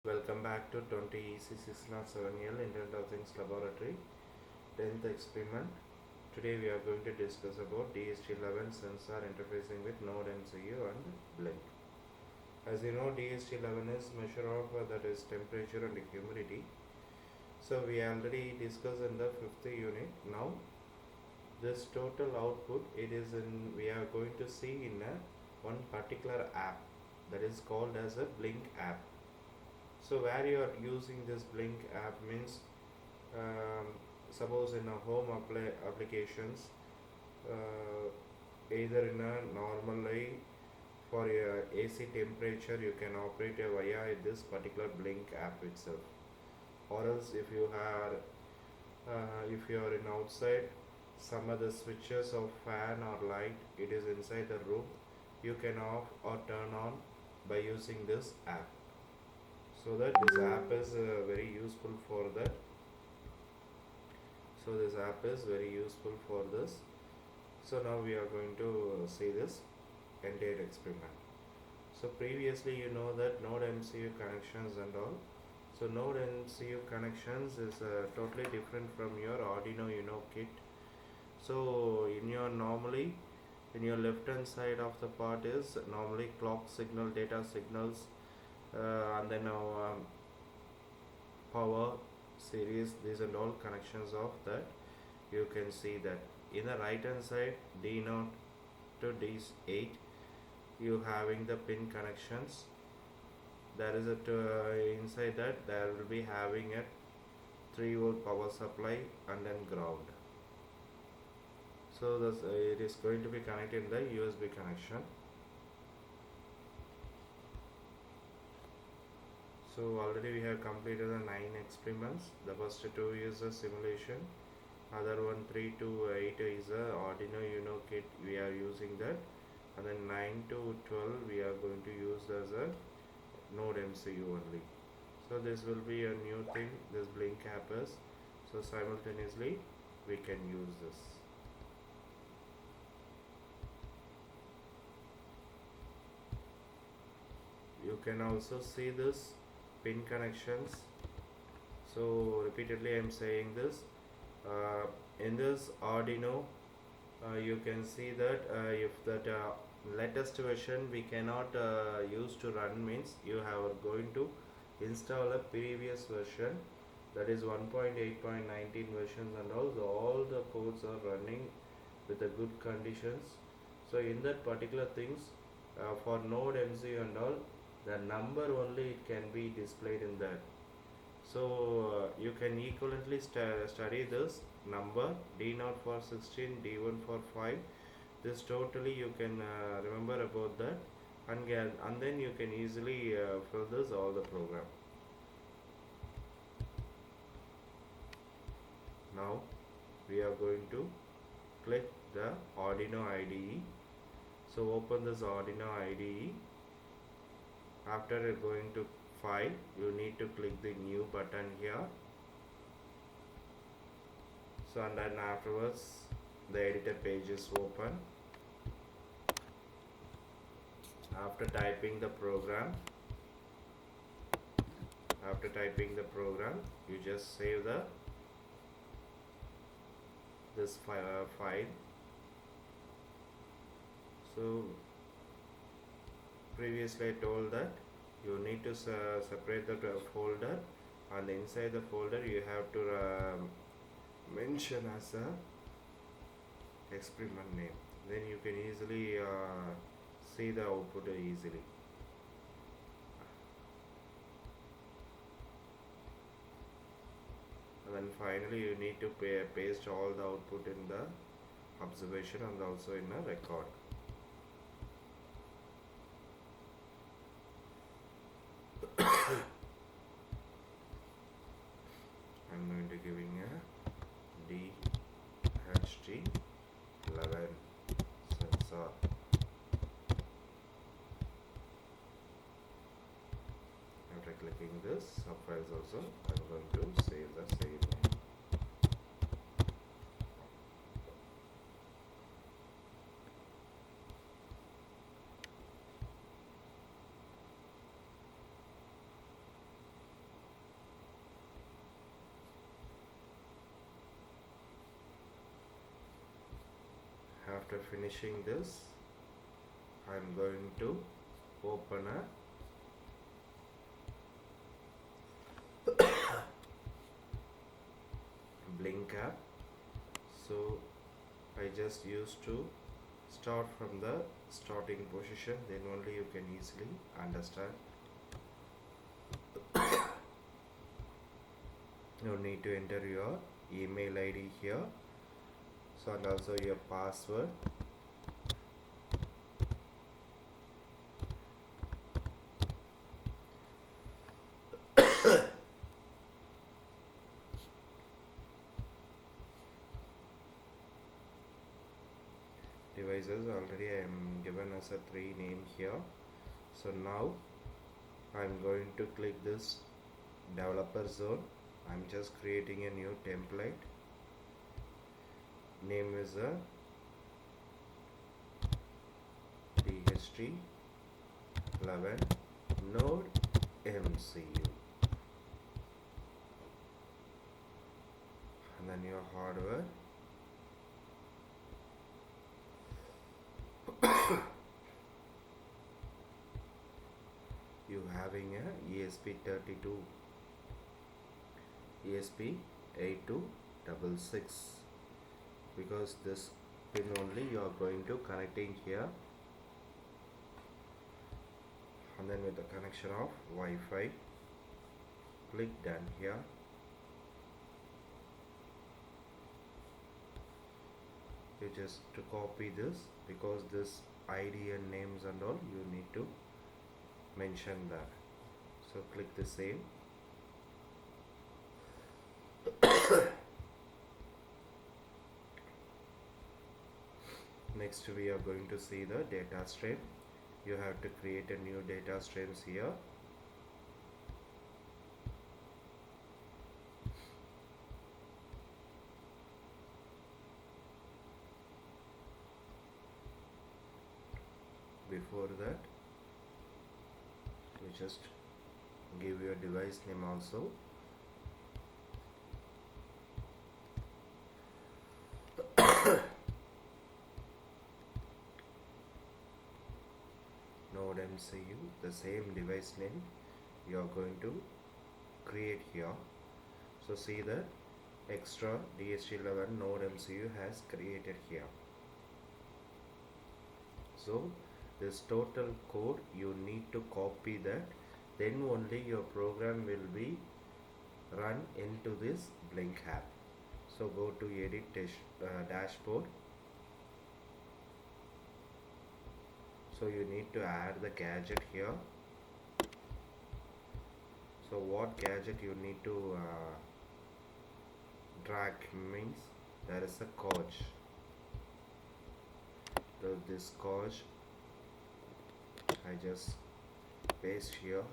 Welcome back to 20 EC607L Internet of Things Laboratory 10th experiment. Today we are going to discuss about DHT11 sensor interfacing with Nodemcu and Bylnk. As you know, DHT11 is measure of that is temperature and humidity. So we already discussed in the 5th unit. Now this total output we are going to see in one particular app that is called as a Bylnk app. So where you are using this Bylnk app means um, suppose in a home applications, either in a normally for your AC temperature you can operate via this particular Bylnk app itself, or else if you are in outside some other switches of fan or light, it is inside the room, you can off or turn on by using this app. So that this app is very useful for that. So this app is very useful for this. So now we are going to see this entire experiment. So previously you know that Nodemcu connections and all. So Nodemcu connections is totally different from your Arduino kit. So in your left hand side of the part is normally clock signal, data signals, and then power series, these and all connections of that. You can see that in the right hand side D0 to D8 you having the pin connections. There is inside that there will be having a 3-volt power supply and then ground. So this, it is going to be connected in the USB connection. So already we have completed the 9 experiments. The first 2 is a simulation, other one 3 to 8 is a Arduino kit, we are using that, and then 9 to 12 we are going to use as a Nodemcu only. So this will be a new thing, this Bylnk app is. So simultaneously we can use this. You can also see this pin connections. So repeatedly I am saying this. In this Arduino, you can see that if that latest version we cannot use to run, means you have going to install a previous version, that is 1.8.19 versions, and also all the codes are running with the good conditions. So in that particular things, for Nodemcu and all, the number only it can be displayed in that. So you can equivalently study this number D0 for 16, D1 for 5. This totally you can remember about that, and then you can easily fill this all the program. Now we are going to click the Arduino IDE. So open this Arduino IDE. After going to file, you need to click the new button here. So and then afterwards the editor page is open. After typing the program, you just save this file. So previously I told that you need to separate the folder, and inside the folder you have to mention as a experiment name. Then you can easily see the output easily. And then finally you need to paste all the output in the observation and also in a record. I'm going to giving a DHT11 sensor. After clicking this subfiles also, I'm going to save the same name. after finishing this, I'm going to open a Bylnk app. So I just used to start from the starting position, then only you can easily understand. You need to enter your email ID here, so and also your password. Devices already I am given as a 3 name here. So now I am going to click this developer zone. I'm just creating a new template. Name is a DHT11 Nodemcu, and then your hardware. You having a ESP32, ESP8266, because this pin only you are going to connecting here, and then with the connection of Wi-Fi, click done here. You just to copy this, because this ID and names and all you need to mention that. So click the same. Next we are going to see the data stream. You have to create a new data streams here. Before that, you just give your device name also. Nodemcu, the same device name you are going to create here. So see that extra DHT11 Nodemcu has created here. So this total code you need to copy that, then only your program will be run into this Bylnk app. So go to edit dashboard. So you need to add the gadget here. So what gadget you need to drag means there is a coach. So this coach I just paste here.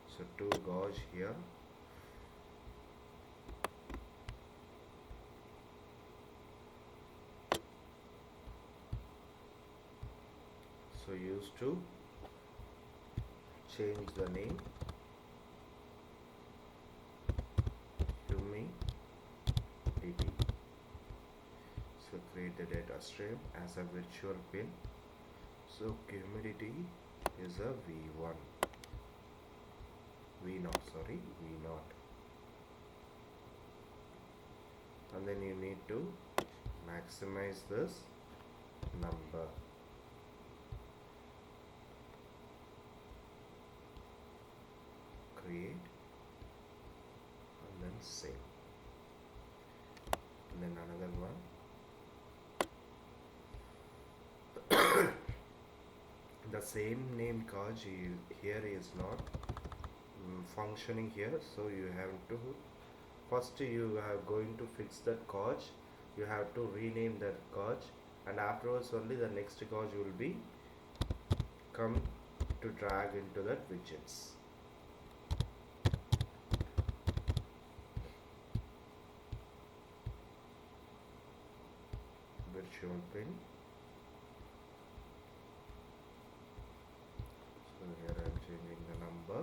So 2 gauge here. So used to change the name humidity. So create the data stream as a virtual pin. So humidity is a V1, V0, and then you need to maximize this number. Create and then save, and then another one. The same name card here is not functioning here, so you have to first you are going to fix that gauge. You have to rename that gauge, and afterwards only the next gauge will be come to drag into that widgets. Virtual pin. So here I am changing the number.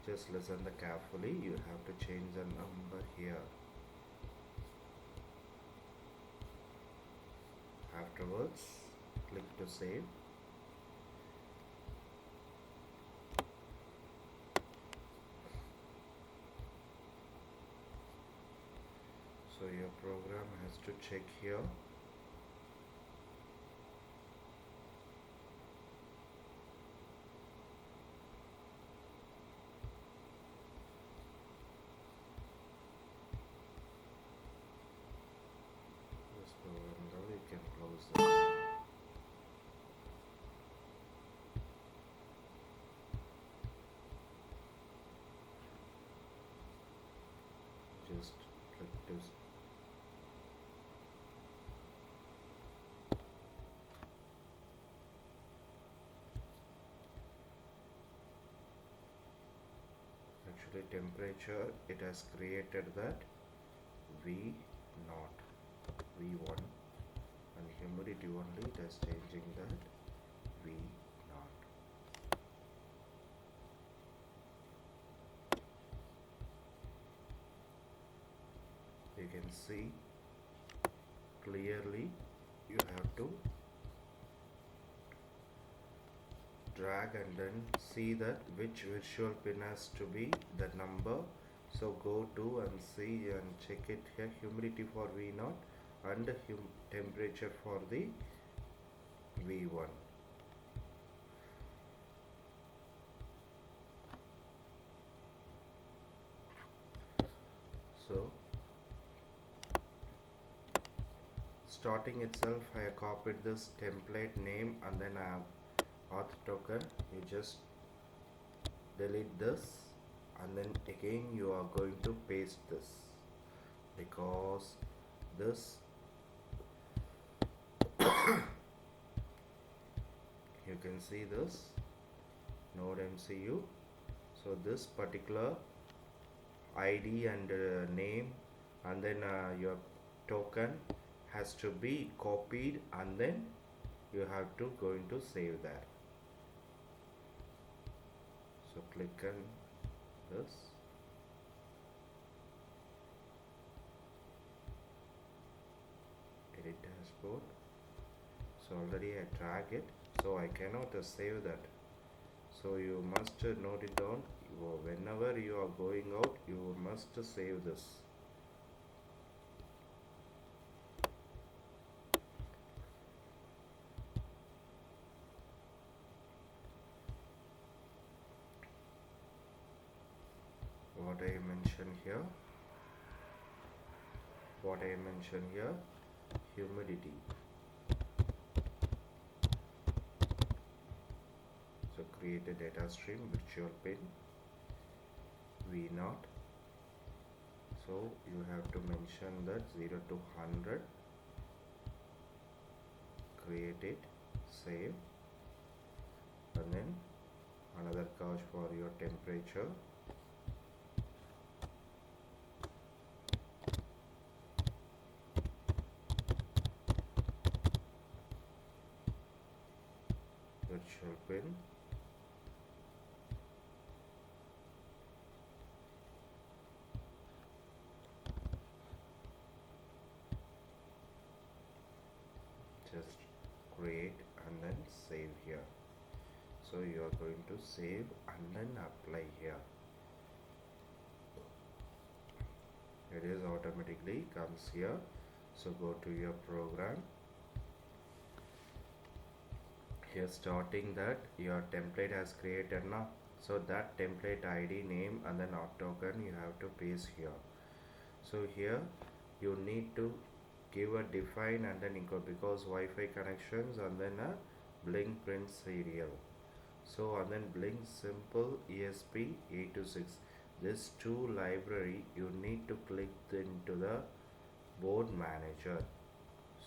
Just listen the carefully. You have to change the number here. afterwards click to save. So your program has to check here. This program, now you can close this. Just click this. Actually temperature, it has created that V naught, V1, and humidity only it is changing that V naught. You can see clearly. You have to drag and then see that which visual pin has to be the number. So go to and see and check it here, humidity for V0 and temperature for the V1. So starting itself I have copied this template name and then I have auth token. You just delete this and then again you are going to paste this, because this you can see this Nodemcu. So this particular ID and name and then your token has to be copied and then you have to going to save that. So click on this. Edit dashboard. So already I drag it, so I cannot save that. So you must note it down. Whenever you are going out, you must save this. What I mentioned here, humidity. So create a data stream, virtual pin V0. So you have to mention that 0 to 100. Create it, save, and then another couch for your temperature. Virtual pin. Just create and then save here. So you are going to save and then apply here. It is automatically comes here. So go to your program. Here starting that your template has created now. So that template ID name and then auth token you have to paste here. So here you need to give a define and then equal, because Wi-Fi connections and then a Bylnk print serial. So and then Bylnk simple ESP826. This two library you need to click into the board manager.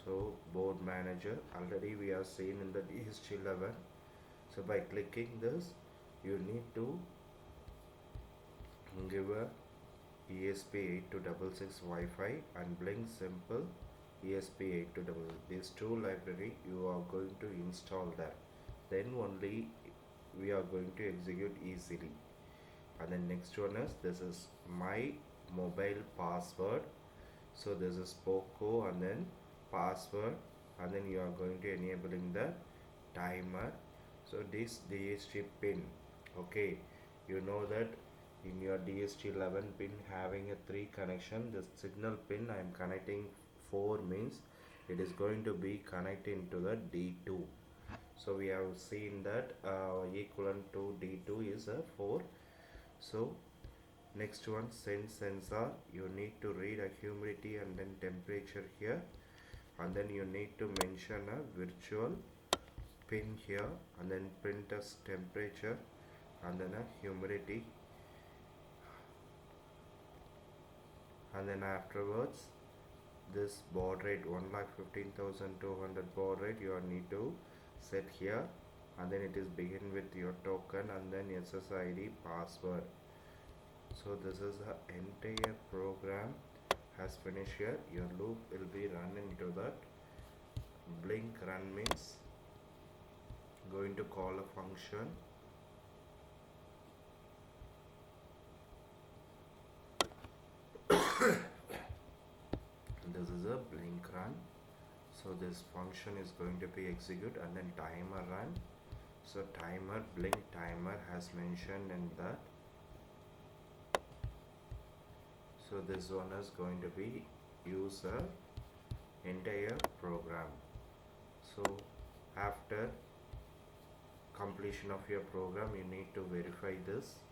So board manager already we are seen in the DHT11. So by clicking this you need to give a ESP8266 Wi-Fi and Bylnk simple ESP8266. These two library you are going to install that. Then only we are going to execute easily. And then next one is, this is my mobile password. So this is POCO and then password and then you are going to enabling the timer. So this DHT pin, okay, you know that in your DHT11 pin having a 3 connection, the signal pin I am connecting 4 means it is going to be connecting to the D2. So we have seen that equivalent to D2 is a 4. So next one, sense sensor, you need to read a humidity and then temperature here, and then you need to mention a virtual pin here, and then print as temperature and then a humidity, and then afterwards this baud rate 1,15,200 baud rate you need to set here, and then it is begin with your token and then SSID password. So this is the entire program has finished here. Your loop will be run into that. Bylnk run means going to call a function. This is a Bylnk run. So this function is going to be execute and then timer run. So timer, Bylnk timer has mentioned in that. So this one is going to be use a entire program. So after completion of your program you need to verify this.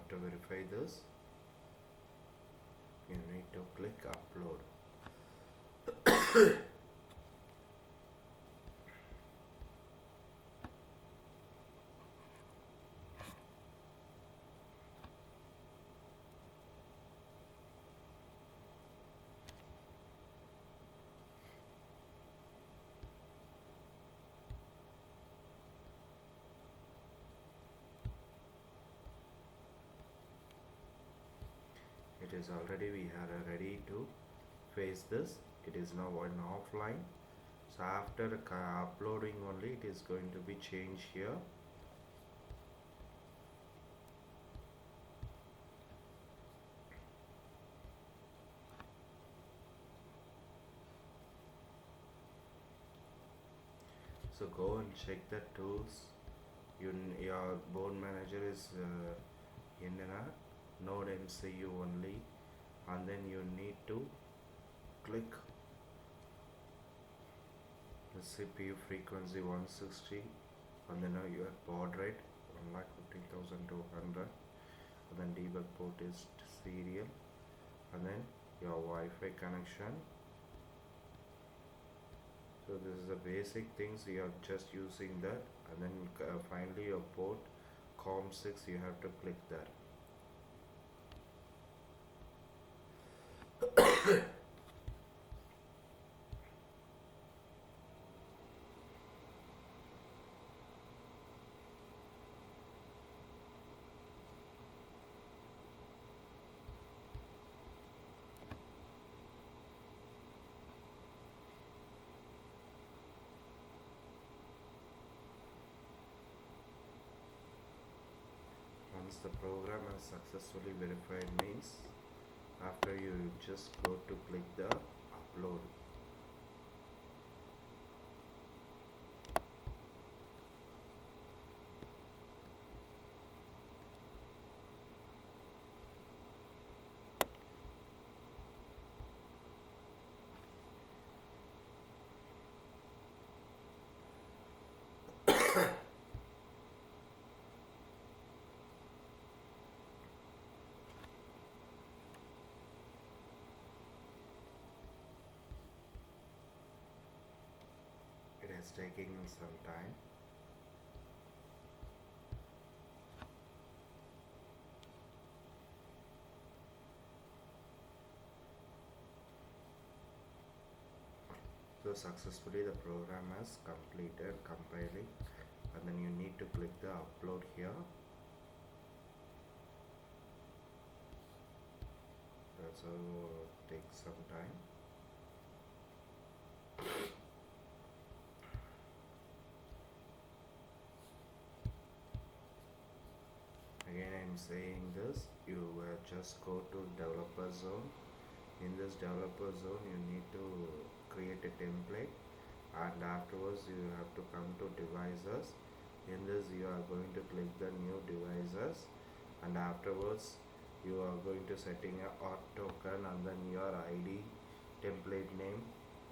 To verify this, you need to click upload. It is already, we are ready to face this. It is now on offline. So after uploading only it is going to be changed here. So go and check the tools. Your board manager is in a Nodemcu only, and then you need to click the CPU frequency 160, and then your baud rate 1,15,200, and then debug port is serial, and then your Wi-Fi connection. So this is the basic things, you are just using that, and then finally your port COM6 you have to click that. Once the program is successfully verified means after you just go to click the upload. It is taking some time. So successfully the program has completed compiling, and then you need to click the upload here. also takes some time. Again I'm saying this, you just go to developer zone. In this developer zone you need to create a template, and afterwards you have to come to devices. In this you are going to click the new devices, and afterwards you are going to setting a auth token and then your id template name.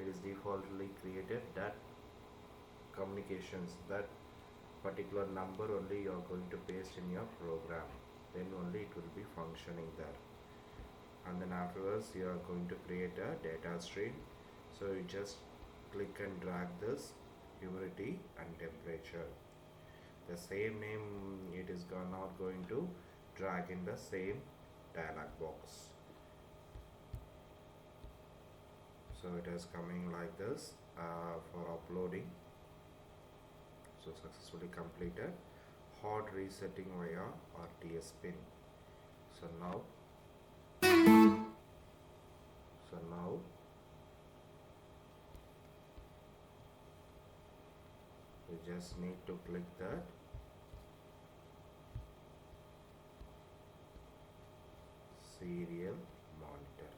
It is defaultly created. That communications, that particular number only you are going to paste in your program, then only it will be functioning there. And then afterwards you are going to create a data stream. So you just click and drag this humidity and temperature. The same name it is not going to drag in the same dialog box. So it is coming like this for uploading. So successfully completed. Hard resetting via RTS pin. So now you just need to click that serial monitor.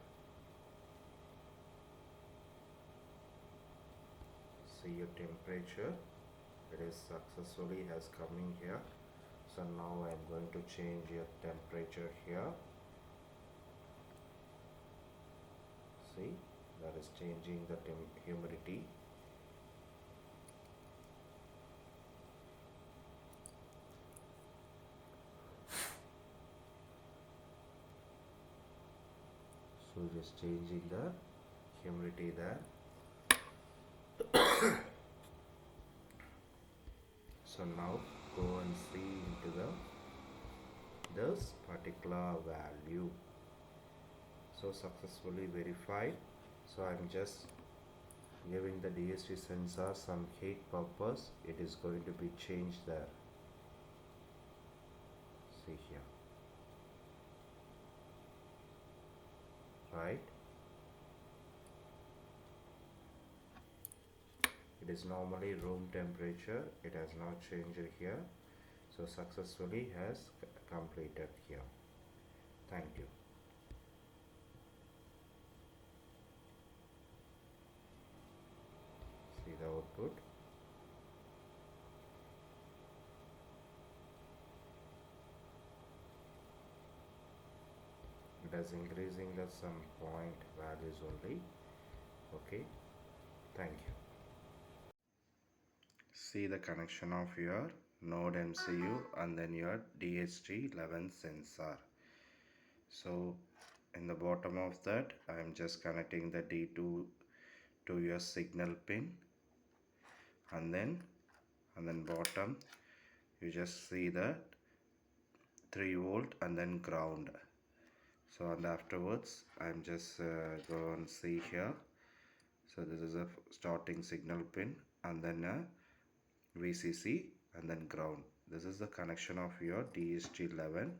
See your temperature, it is successfully has coming here. So now I am going to change your temperature here. See, that is changing the humidity. So just changing the humidity there. So now go and see into this particular value. So successfully verified. So I'm just giving the DHT sensor some heat purpose. It is going to be changed there. See here, right? It is normally room temperature. It has not changed here. So successfully has completed here. Thank you. See the output. It is increasing at some point values only. Okay, thank you. See the connection of your Nodemcu and then your DHT11 sensor. So in the bottom of that I am just connecting the D2 to your signal pin, and then bottom you just see that 3 volt and then ground. So and afterwards I'm just go and see here. So this is a starting signal pin and then a VCC and then ground. This is the connection of your DHT11